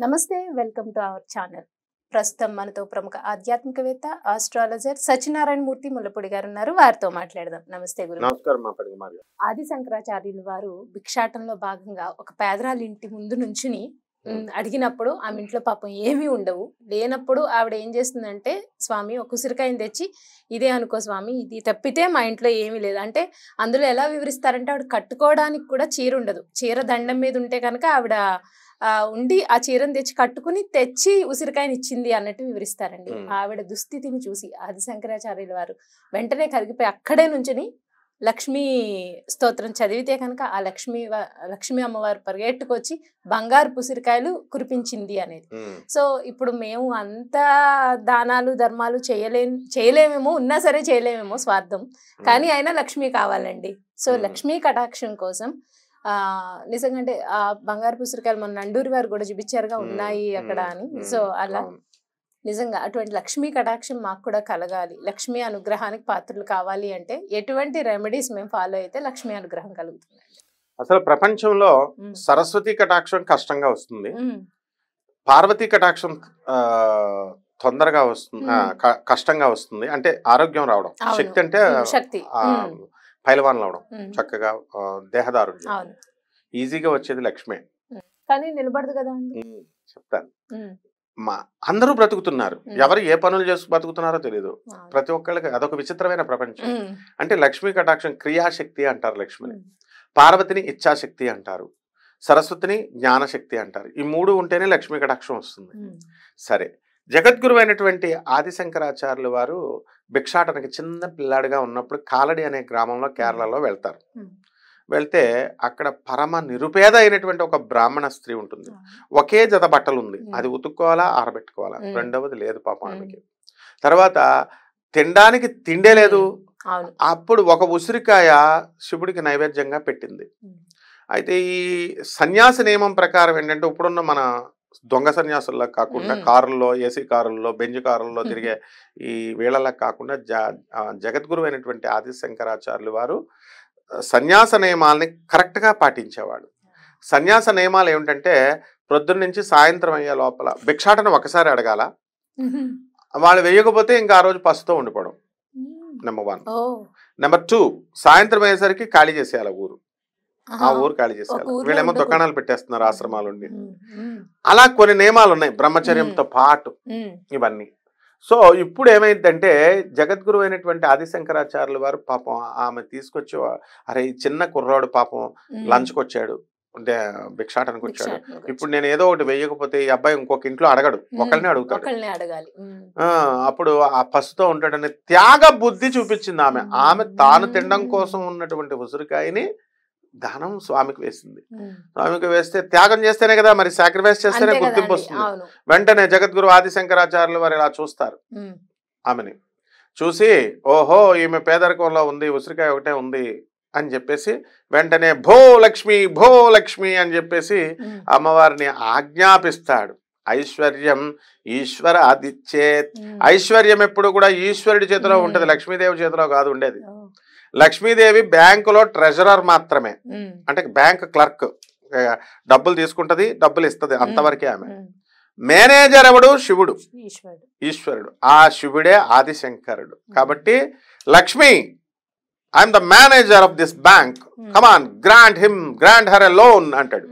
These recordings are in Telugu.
నమస్తే, వెల్కమ్ టు అవర్ ఛానల్. ప్రస్తుతం మనతో ప్రముఖ ఆధ్యాత్మికవేత్త, ఆస్ట్రాలజర్ సత్యనారాయణ మూర్తి ముల్లపూడి గారు ఉన్నారు. వారితో మాట్లాడదాం. నమస్తే గురు. నమస్కారం. ఆది శంకరాచార్యులు వారు భిక్షాటంలో భాగంగా ఒక పేదరాలి ఇంటి ముందు నుంచుని అడిగినప్పుడు ఆమె ఇంట్లో పాపం ఏమీ ఉండవు. లేనప్పుడు ఆవిడ ఏం చేస్తుందంటే, స్వామి ఒక ఉసిరికాయని తెచ్చి, ఇదే అనుకో స్వామి, ఇది తప్పితే మా ఇంట్లో ఏమీ లేదు అంటే, అందులో ఎలా వివరిస్తారంటే, ఆవిడ కట్టుకోవడానికి కూడా చీర ఉండదు. చీర దండం మీద ఉంటే కనుక ఆవిడ ఉండి ఆ చీరను తెచ్చి ఉసిరికాయని ఇచ్చింది అన్నట్టు వివరిస్తారండి. ఆవిడ దుస్థితిని చూసి ఆది శంకరాచార్యుల వారు వెంటనే కరిగిపోయి అక్కడే నుంచుని లక్ష్మీ స్తోత్రం చదివితే కనుక ఆ లక్ష్మీ అమ్మవారు పరిగెట్టుకొచ్చి బంగారు ఉసిరికాయలు కురిపించింది అనేది. సో ఇప్పుడు మేము అంత దానాలు ధర్మాలు చేయలేమేమో, ఉన్నా సరే చేయలేమేమో, స్వార్థం, కానీ అయినా లక్ష్మి కావాలండి. సో లక్ష్మీ కటాక్షం కోసం నిజంగా అంటే ఆ బంగారు పుస్తకాలు మన నండూరి వారు కూడా చూపించారుగా ఉన్నాయి అక్కడ అని. సో అలా నిజంగా అటువంటి లక్ష్మీ కటాక్షం మాకు కూడా కలగాలి, లక్ష్మీ అనుగ్రహానికి పాత్రలు కావాలి అంటే ఎటువంటి రెమెడీస్ మేము ఫాలో అయితే లక్ష్మీ అనుగ్రహం కలుగుతుంది? అసలు ప్రపంచంలో సరస్వతి కటాక్షం కష్టంగా వస్తుంది, పార్వతీ కటాక్షం తొందరగా వస్తుంది, కష్టంగా వస్తుంది. అంటే ఆరోగ్యం రావడం, శక్తి అంటే పైలవాన్లు అవడం, చక్కగా దేహదారుణ్యం, ఈజీగా వచ్చేది లక్ష్మే. కానీ నిలబడదు కదా. చెప్తాను, అందరూ బ్రతుకుతున్నారు, ఎవరు ఏ పనులు చేస్తూ బతుకుతున్నారో తెలియదు. ప్రతి ఒక్కళ్ళకి అదొక విచిత్రమైన ప్రపంచం. అంటే లక్ష్మీ కటాక్షం క్రియాశక్తి అంటారు లక్ష్మిని, పార్వతిని ఇచ్ఛాశక్తి అంటారు, సరస్వతిని జ్ఞానశక్తి అంటారు. ఈ మూడు ఉంటేనే లక్ష్మీ కటాక్షం వస్తుంది. సరే, జగద్గురు అయినటువంటి ఆది శంకరాచార్యుల వారు భిక్షాటనకి చిన్న పిల్లాడిగా ఉన్నప్పుడు కాలడి అనే గ్రామంలో కేరళలో వెళ్తారు. వెళ్తే అక్కడ పరమ నిరుపేద అయినటువంటి ఒక బ్రాహ్మణ స్త్రీ ఉంటుంది. ఒకే జత బట్టలు ఉంది, అది ఉతుక్కోవాలా ఆరబెట్టుకోవాలా, రెండవది లేదు పాపం ఆమెకి. తర్వాత తినడానికి తిండే లేదు. అప్పుడు ఒక ఉసిరికాయ శివుడికి నైవేద్యంగా పెట్టింది. అయితే ఈ సన్యాస నియమం ప్రకారం ఏంటంటే, ఇప్పుడున్న మన దొంగ సన్యాసుల్లా కాకుండా కారుల్లో, ఏసీ కారుల్లో, బెంజ్ కారుల్లో తిరిగే ఈ వీళ్ళలా కాకుండా జగద్గురు అయినటువంటి ఆది శంకరాచార్యులు వారు సన్యాస నియమాలని కరెక్ట్గా పాటించేవాడు. సన్యాస నియమాలు ఏమిటంటే, ప్రొద్దున్న నుంచి సాయంత్రం అయ్యే లోపల భిక్షాటన ఒకసారి అడగాల, వాళ్ళు వేయకపోతే ఇంకా ఆ రోజు పసుతో ఉండిపోవడం, నెంబర్ 1. నెంబర్ 2, సాయంత్రం అయ్యేసరికి ఖాళీ చేసేయాలి ఊరు, ఆ ఊరు ఖాళీ చేసేయాలి. వీళ్ళేమో దుకాణాలు పెట్టేస్తున్నారు ఆశ్రమాలుండి. అలా కొన్ని నియమాలు ఉన్నాయి బ్రహ్మచర్యంతో పాటు ఇవన్నీ. సో ఇప్పుడు ఏమైందంటే, జగద్గురు అయినటువంటి ఆది శంకరాచార్యుల వారు పాపం ఆమె తీసుకొచ్చి, అరే ఈ చిన్న కుర్రాడు పాపం లంచ్కి వచ్చాడు అంటే భిక్షాటనకు వచ్చాడు, ఇప్పుడు నేను ఏదో ఒకటి వేయకపోతే ఈ అబ్బాయి ఇంకొక ఇంట్లో అడగడు, ఒకళ్ళనే అడుగుతాడు, అప్పుడు ఆ పసుతో ఉంటాడని త్యాగ బుద్ధి చూపించింది ఆమె. ఆమె తాను తినడం కోసం ఉన్నటువంటి ఉసిరికాయని దానం స్వామికి వేసింది. స్వామికి వేస్తే త్యాగం చేస్తేనే కదా, మరి సాక్రిఫైస్ చేస్తేనే గుర్తింపు వస్తుంది. వెంటనే జగద్గురు ఆది శంకరాచార్యులు వారు ఇలా చూస్తారు, ఆమెని చూసి, ఓహో ఈమె పేదరికంలో ఉంది, ఉసిరికాయ ఒకటే ఉంది అని చెప్పేసి వెంటనే భో లక్ష్మి అని చెప్పేసి అమ్మవారిని ఆజ్ఞాపిస్తాడు. ఐశ్వర్యం ఈశ్వర ఆదిచ్చేత్. ఐశ్వర్యం ఎప్పుడు కూడా ఈశ్వరుడి చేతిలో ఉంటది, లక్ష్మీదేవి చేతిలో కాదు ఉండేది. లక్ష్మీదేవి బ్యాంకులో ట్రెజరర్ మాత్రమే, అంటే బ్యాంక్ క్లర్క్, డబ్బులు తీసుకుంటది, డబ్బులు ఇస్తుంది, అంతవరకే ఆమె. మేనేజర్ ఎవడు? శివుడు, ఈశ్వరుడు. ఆ శివుడే ఆదిశంకరుడు. కాబట్టి Lakshmi, I'm the manager of this bank, come on grant her a loan అంటాడు.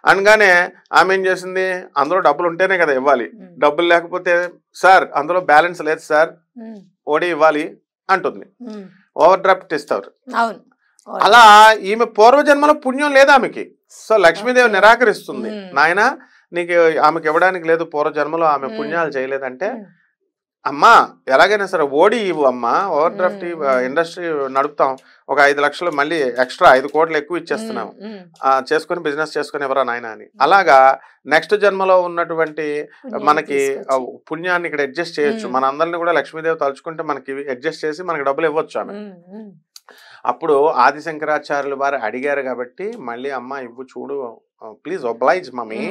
అనగానే ఆమె ఏం చేసింది, అందులో డబ్బులు ఉంటేనే కదా ఇవ్వాలి, డబ్బులు లేకపోతే సార్ అందులో బ్యాలెన్స్ లేదు సార్, ఓడి ఇవ్వాలి అంటుంది. ఓవర్ డ్రాఫ్ట్ ఇస్తారు. అలా ఈమె పూర్వజన్మలో పుణ్యం లేదు ఆమెకి. సో లక్ష్మీదేవి నిరాకరిస్తుంది, నాయన నీకు ఆమెకి ఇవ్వడానికి లేదు, పూర్వజన్మలో ఆమె పుణ్యాలు చేయలేదంటే, అమ్మా ఎలాగైనా సరే ఓడి ఇవ్వు అమ్మా, ఓవర్ డ్రాఫ్ట్ ఇండస్ట్రీ నడుపుతాం, ఒక 5 లక్షలు మళ్ళీ ఎక్స్ట్రా 5 కోట్లు ఎక్కువ ఇచ్చేస్తున్నాం, చేసుకుని బిజినెస్ చేసుకుని ఎవరా నాయన అని. అలాగా నెక్స్ట్ జన్మలో ఉన్నటువంటి మనకి పుణ్యాన్ని ఇక్కడ అడ్జస్ట్ చేయొచ్చు. మన అందరిని కూడా లక్ష్మీదేవి తలుచుకుంటే మనకి అడ్జస్ట్ చేసి మనకి డబ్బులు ఇవ్వచ్చు ఆమె. అప్పుడు ఆది శంకరాచార్యులు వారు అడిగారు కాబట్టి, మళ్ళీ అమ్మ ఇవ్వు చూడు, please oblige mummy,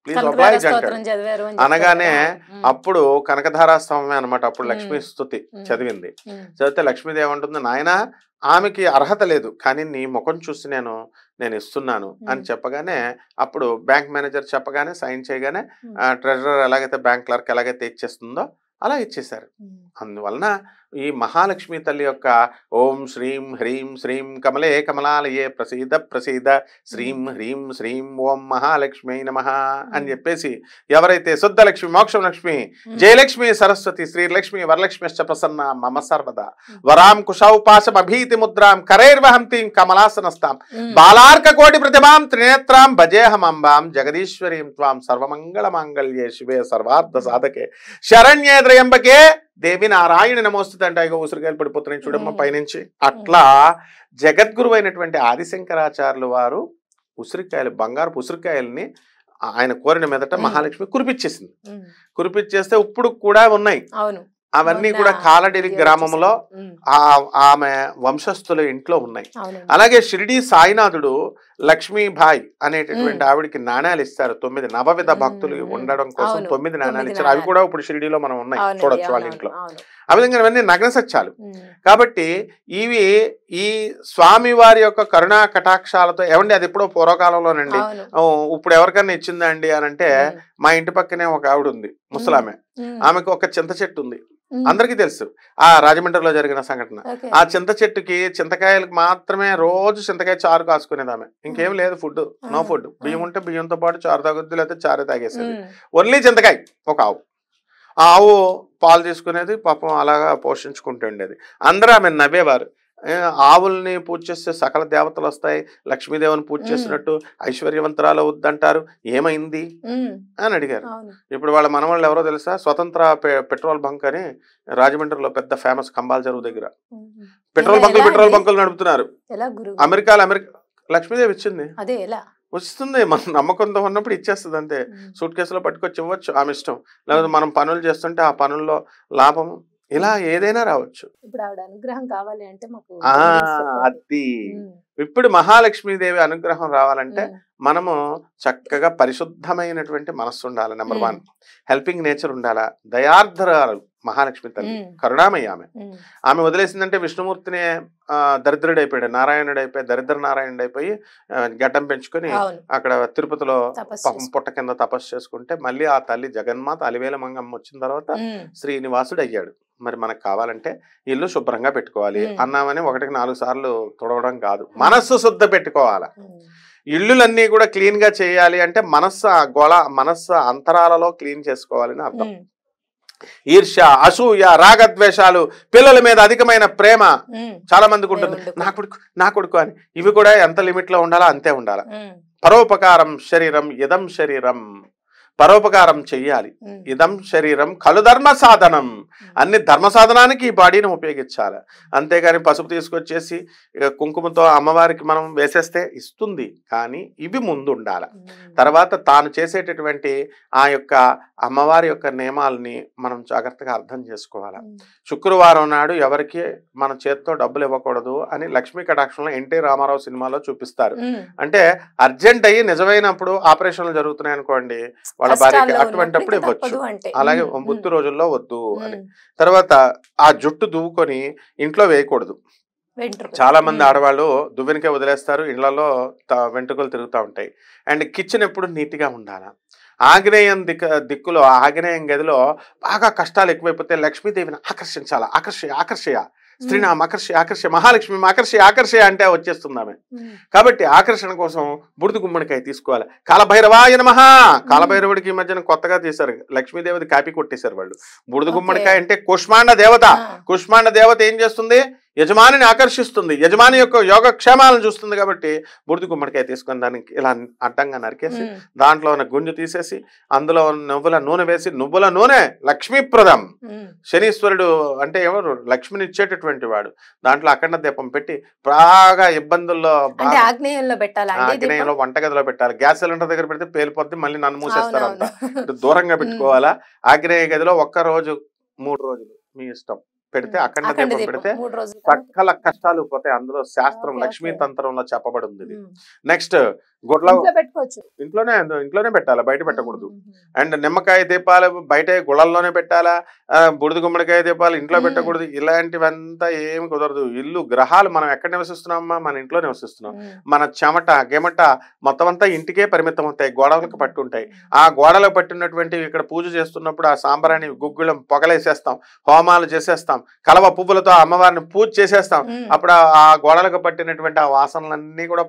please oblige అంటాడు. స్తోత్రం చదివారు అని అనగానే చెప్తారు కదా. అప్పుడు కనకధారాస్తవమే అనమాట. అప్పుడు ఉమ్. లక్ష్మీ స్తుతి ఉమ్. చదివింది. ఉమ్. చదివితే లక్ష్మీదేవి ఏమంటుంది, నాయన ఆమెకి అర్హత లేదు కానీ నీ ముఖం చూసి నేను ఇస్తున్నాను అని చెప్పగానే అప్పుడు బ్యాంక్ మేనేజర్ చెప్పగానే సైన్ చేయగానే ట్రెజరర్ ఎలాగైతే బ్యాంక్ క్లర్క్ ఎలాగైతే ఇచ్చేస్తుందో అలా ఇచ్చేశారు. అందువలన ఈ మహాలక్ష్మి తల్లి యొక్క ఓం శ్రీం హ్రీం శ్రీం కమలే కమలాలయే ప్రసీద ప్రసీద శ్రీం హ్రీం శ్రీం ఓం మహాలక్ష్మి నమః అని చెప్పేసి ఎవరైతే శుద్ధ లక్ష్మి మోక్షం లక్ష్మి జయలక్ష్మి సరస్వతి శ్రీలక్ష్మి వరలక్ష్మిశ్చ ప్రసన్న మమ సర్వదా వరాం కుశౌపాశం అభీతి ముద్రాం కరైర్వహంతిం కమలాసనస్తాం బాలార్క కోటి ప్రతిభాం త్రినేత్రాం భజేహమంబాం జగదీశ్వరీం త్వాం సర్వమంగళ మాంగళ్యే శివే సర్వార్థ సాధకే శరణ్యే త్రయంబకే దేవి నారాయణ నమోస్తుతి అంటే ఇక ఉసిరికాయలు పడిపోతున్నాయి చూడమ్మ పైనుంచి. అట్లా జగద్గురు అయినటువంటి ఆదిశంకరాచార్యులు వారు ఉసిరికాయలు బంగారపు ఉసిరికాయల్ని ఆయన కోరిన మీదట మహాలక్ష్మి కురిపించేసింది. కురిపించేస్తే ఇప్పుడు కూడా ఉన్నాయి అవన్నీ కూడా కాలడిరి గ్రామంలో ఆమె వంశస్థుల ఇంట్లో ఉన్నాయి. అలాగే షిరిడి సాయినాథుడు లక్ష్మీభాయ్ అనేటటువంటి ఆవిడికి నాణ్యాలు ఇస్తారు. 9 నవవిధ భక్తులు ఉండడం కోసం 9 నాణ్యాలు ఇచ్చారు. అవి కూడా ఇప్పుడు షిరిడిలో మనం ఉన్నాయి, చూడొచ్చు వాళ్ళ ఇంట్లో. ఆ విధంగా ఇవన్నీ నగ్న సత్యాలు కాబట్టి ఇవి ఈ స్వామి వారి యొక్క కరుణా కటాక్షాలతో ఏమండి అది ఎప్పుడో పూర్వకాలంలోనండి. ఇప్పుడు ఎవరికన్నా ఇచ్చిందండి అని అంటే మా ఇంటి పక్కనే ఒక ఆవిడ ఉంది ముసలామె, ఆమెకు ఒక చింత చెట్టు ఉంది. అందరికీ తెలుసు ఆ రాజమండ్రిలో జరిగిన సంఘటన. ఆ చింత చెట్టుకి చింతకాయలకు మాత్రమే రోజు చింతకాయ చారు కాసుకునేది ఆమె. ఇంకేం లేదు ఫుడ్, నో ఫుడ్. బియ్యం ఉంటే బియ్యంతో పాటు చారు తాగుద్ది, లేకపోతే చారే తాగేసేది. ఓన్లీ చింతకాయ. ఒక ఆవు, ఆ ఆవు పాలు తీసుకునేది, పాపం అలాగా పోషించుకుంటుండేది. అందరూ ఆమె నవ్వేవారు. ఆవుల్ని పూజ చేస్తే సకల దేవతలు వస్తాయి, లక్ష్మీదేవిని పూజ చేసినట్టు ఐశ్వర్యవంతరాలు వద్దంటారు, ఏమైంది అని అడిగారు. ఇప్పుడు వాళ్ళ మనవాళ్ళు ఎవరో తెలుసా, స్వతంత్ర పెట్రోల్ బంక్ అని రాజమండ్రిలో పెద్ద ఫేమస్ కంబాల చెరువు దగ్గర పెట్రోల్ బంకులు నడుపుతున్నారు. అమెరికా లక్ష్మీదేవి ఇచ్చింది, వస్తుంది. మన నమ్మకంతో ఉన్నప్పుడు ఇచ్చేస్తుంది అంతే. సూట్ కేసులో పట్టుకొచ్చి ఇవ్వచ్చు, ఆమె ఇష్టం. లేకపోతే మనం పనులు చేస్తుంటే ఆ పనుల్లో లాభము ఇలా ఏదైనా రావచ్చు. ఇప్పుడు ఆవిడ అనుగ్రహం కావాలి అంటే అది ఇప్పుడు మహాలక్ష్మీదేవి అనుగ్రహం రావాలంటే మనము చక్కగా పరిశుద్ధమైనటువంటి మనస్సు ఉండాలి. నెంబర్ 1 హెల్పింగ్ నేచర్ ఉండాలా. దయార్ధరాలు మహాలక్ష్మి తల్లి, కరుణామయ్య ఆమె వదిలేసిందంటే విష్ణుమూర్తిని దరిద్రుడు అయిపోయాడు, నారాయణుడు అయిపోయి దరిద్ర నారాయణుడు అయిపోయి గడ్డం పెంచుకొని అక్కడ తిరుపతిలో పుట్ట కింద తపస్సు చేసుకుంటే మళ్ళీ ఆ తల్లి జగన్మాత అలివేల మంగమ్మ వచ్చిన తర్వాత శ్రీనివాసుడు అయ్యాడు. మరి మనకు కావాలంటే ఇల్లు శుభ్రంగా పెట్టుకోవాలి. అన్నామని 1కి 4 సార్లు తుడవడం కాదు, మనస్సు శుద్ధ పెట్టుకోవాలి. ఇళ్ళులన్నీ కూడా క్లీన్ గా చేయాలి అంటే మనస్సు అంతరాలలో క్లీన్ చేసుకోవాలని అర్థం. ఈర్ష్య, అసూయ, రాగద్వేషాలు, పిల్లల మీద అధికమైన ప్రేమ చాలా మందికి ఉంటుంది. నా కొడుకు అని ఇవి కూడా ఎంత లిమిట్ లో ఉండాలా అంతే ఉండాలా. పరోపకారం శరీరం ఇదం శరీరం, పరోపకారం చెయ్యాలి. ఇదం శరీరం కలు ధర్మ సాధనం, అన్ని ధర్మ సాధనానికి ఈ బాడీని ఉపయోగించాలి. అంతేగాని పసుపు తీసుకొచ్చేసి కుంకుమతో అమ్మవారికి మనం వేసేస్తే ఇస్తుంది, కానీ ఇవి ముందు ఉండాలి. తర్వాత తాను చేసేటటువంటి ఆ యొక్క అమ్మవారి యొక్క నియమాలని మనం జాగ్రత్తగా అర్థం చేసుకోవాలి. శుక్రవారం నాడు ఎవరికి మన చేత్తో డబ్బులు ఇవ్వకూడదు అని లక్ష్మీ కటాక్షంలో ఎన్టీ రామారావు సినిమాలో చూపిస్తారు. అంటే అర్జెంట్ అయ్యి నిజమైనప్పుడు ఆపరేషన్లు జరుగుతున్నాయి అనుకోండి, వాళ్ళ భార్యకి అటువంటిప్పుడు ఇవ్వచ్చు. అలాగే బుద్ధి రోజుల్లో వద్దు అని. తర్వాత ఆ జుట్టు దువ్వుకొని ఇంట్లో వేయకూడదు. చాలా మంది ఆడవాళ్ళు దువ్వెనికే వదిలేస్తారు, ఇళ్లలో వెంట్రుకలు తిరుగుతూ ఉంటాయి. అండ్ కిచెన్ ఎప్పుడు నీట్ గా ఉండాలి. ఆగ్నేయం దిక్కులో ఆగ్నేయం గదిలో బాగా కష్టాలు ఎక్కువైపోతే లక్ష్మీదేవిని ఆకర్షించాలా. ఆకర్షయ స్త్రీనామ ఆకర్ష మహాలక్ష్మి ఆకర్షయ అంటే వచ్చేస్తుంది ఆమె. కాబట్టి ఆకర్షణ కోసం బుడిద గుమ్మడికాయ తీసుకోవాలి. కాలభైరవాయ నమః. కాలభైరవుడికి ఈ మధ్యన కొత్తగా తీశారు, లక్ష్మీదేవిది కాపీ కొట్టేశారు వాళ్ళు. బుడిద గుమ్మడికాయ అంటే కుష్మాండ దేవత. కుష్మాండ దేవత ఏం చేస్తుంది, యజమానిని ఆకర్షిస్తుంది, యజమాని యొక్క యోగక్షేమాలను చూస్తుంది. కాబట్టి బుడిద గుమ్మడికాయ తీసుకొని దానికి ఇలా అడ్డంగా నరికేసి దాంట్లో ఉన్న గుంజు తీసేసి అందులో నువ్వుల నూనె వేసి, నువ్వుల నూనె లక్ష్మీప్రదం, శనీశ్వరుడు అంటే ఎవరు లక్ష్మిని ఇచ్చేటటువంటి వాడు, దాంట్లో అఖండ దీపం పెట్టి బాగా ఇబ్బందుల్లో ఆగ్నేయంలో వంటగదిలో పెట్టాలి. గ్యాస్ సిలిండర్ దగ్గర పెడితే పేలిపోద్ది, మళ్ళీ నన్ను మూసేస్తారంట. దూరంగా పెట్టుకోవాలా. ఆగ్నేయ గదిలో 1 రోజు 3 రోజులు మీ ఇష్టం పెడితే, అఖండ దీపం పెడితే సకల కష్టాలు పోతాయి. అందులో శాస్త్రం లక్ష్మీ తంత్రంలో చెప్పబడి ఉంది. నెక్స్ట్ గుడ్ల ఇంట్లో పెట్టుకోవచ్చు. ఇంట్లోనే పెట్టాలా, బయట పెట్టకూడదు. అండ్ నిమ్మకాయ దీపాలు బయట గుళ్ళల్లోనే పెట్టాలా, బుడిద గుమ్మడికాయ దీపాలు ఇంట్లో పెట్టకూడదు. ఇలాంటివంతా ఏమి కుదరదు. ఇల్లు గ్రహాలు మనం ఎక్కడ నివసిస్తున్నామా, మన ఇంట్లో నివసిస్తున్నాం. మన చెమట గిమట మొత్తం అంతా ఇంటికే పరిమితం అవుతాయి, గోడలకు పట్టు ఉంటాయి. ఆ గోడలకు పట్టినటువంటి ఇక్కడ పూజ చేస్తున్నప్పుడు ఆ సాంబ్రాణి గుగ్గుళం పొగలేసేస్తాం, హోమాలు చేసేస్తాం, కలవ పువ్వులతో అమ్మవారిని పూజ చేసేస్తాం. అప్పుడు ఆ గోడలకు పట్టినటువంటి ఆ వాసనలన్నీ కూడా